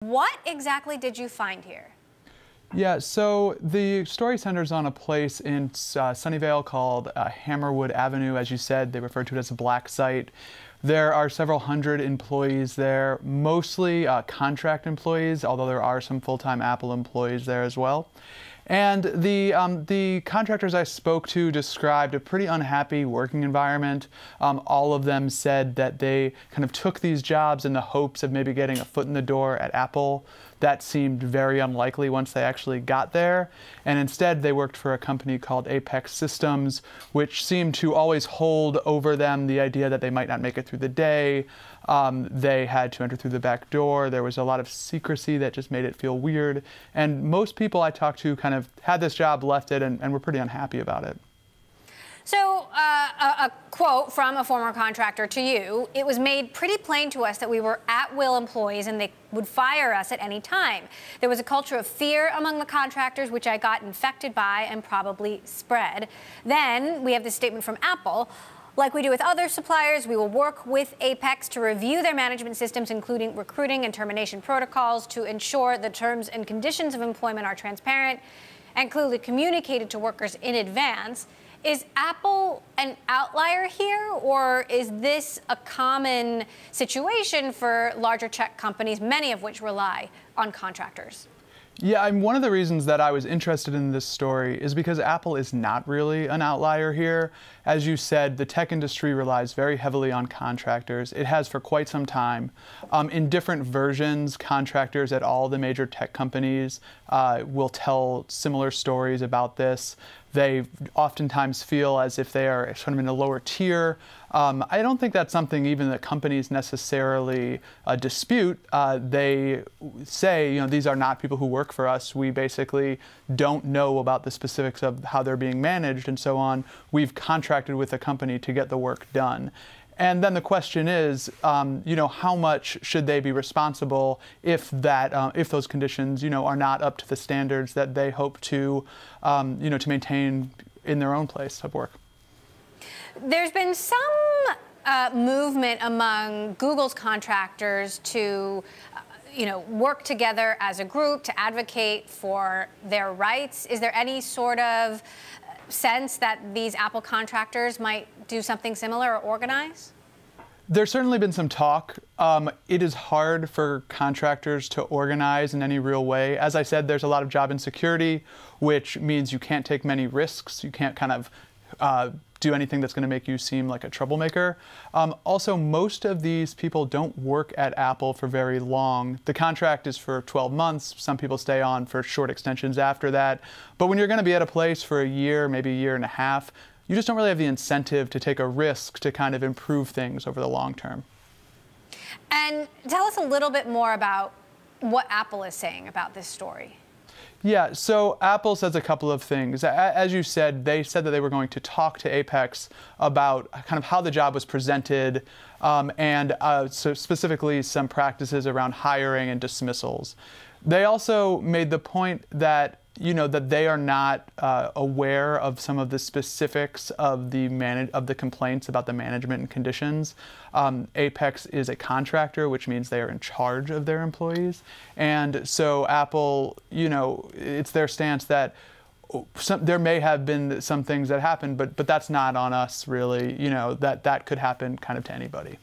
What exactly did you find here? Yeah, so the story centers on a place in Sunnyvale called Hammerwood Avenue. As you said, they refer to it as a black site. There are several hundred employees there, mostly contract employees, although there are some full-time Apple employees there as well. And the contractors I spoke to described a pretty unhappy working environment. All of them said that they kind of took these jobs in the hopes of maybe getting a foot in the door at Apple. That seemed very unlikely once they actually got there. And instead, they worked for a company called Apex Systems, which seemed to always hold over them the idea that they might not make it through the day. They had to enter through the back door. There was a lot of secrecy that just made it feel weird. And most people I talked to kind of had this job, left it, and were pretty unhappy about it. So, a quote from a former contractor to you: "It was made pretty plain to us that we were at-will employees and they would fire us at any time. There was a culture of fear among the contractors, which I got infected by and probably spread." Then we have this statement from Apple: "Like we do with other suppliers, we will work with Apex to review their management systems, including recruiting and termination protocols, to ensure the terms and conditions of employment are transparent and clearly communicated to workers in advance." Is Apple an outlier here, or is this a common situation for larger tech companies, many of which rely on contractors? Yeah, one of the reasons that I was interested in this story is because Apple is not really an outlier here. As you said, the tech industry relies very heavily on contractors. It has for quite some time. In different versions, contractors at all the major tech companies will tell similar stories about this. They oftentimes feel as if they are sort of in a lower tier. I don't think that's something even that companies necessarily dispute. They say, these are not people who work for us. We basically don't know about the specifics of how they're being managed and so on. We've contracted with a company to get the work done. And then the question is, how much should they be responsible if those conditions, are not up to the standards that they hope to maintain in their own place of work? There's been some movement among Google's contractors to, work together as a group to advocate for their rights. Is there any sort of sense that these Apple contractors might do something similar or organize? There's certainly been some talk. It is hard for contractors to organize in any real way. As I said, there's a lot of job insecurity, which means you can't take many risks. You can't kind of do anything that's going to make you seem like a troublemaker. Also, most of these people don't work at Apple for very long. The contract is for 12 months. Some people stay on for short extensions after that. But when you're going to be at a place for a year, maybe a year and a half, you just don't really have the incentive to take a risk to kind of improve things over the long term. And tell us a little bit more about what Apple is saying about this story. Yeah, so Apple says a couple of things. As you said, they said that they were going to talk to Apex about kind of how the job was presented and so specifically some practices around hiring and dismissals. They also made the point that that they are not aware of some of the specifics of the complaints about the management and conditions. Apex is a contractor, which means they are in charge of their employees. And so Apple, it's their stance that there may have been some things that happened, but that's not on us really, that could happen kind of to anybody.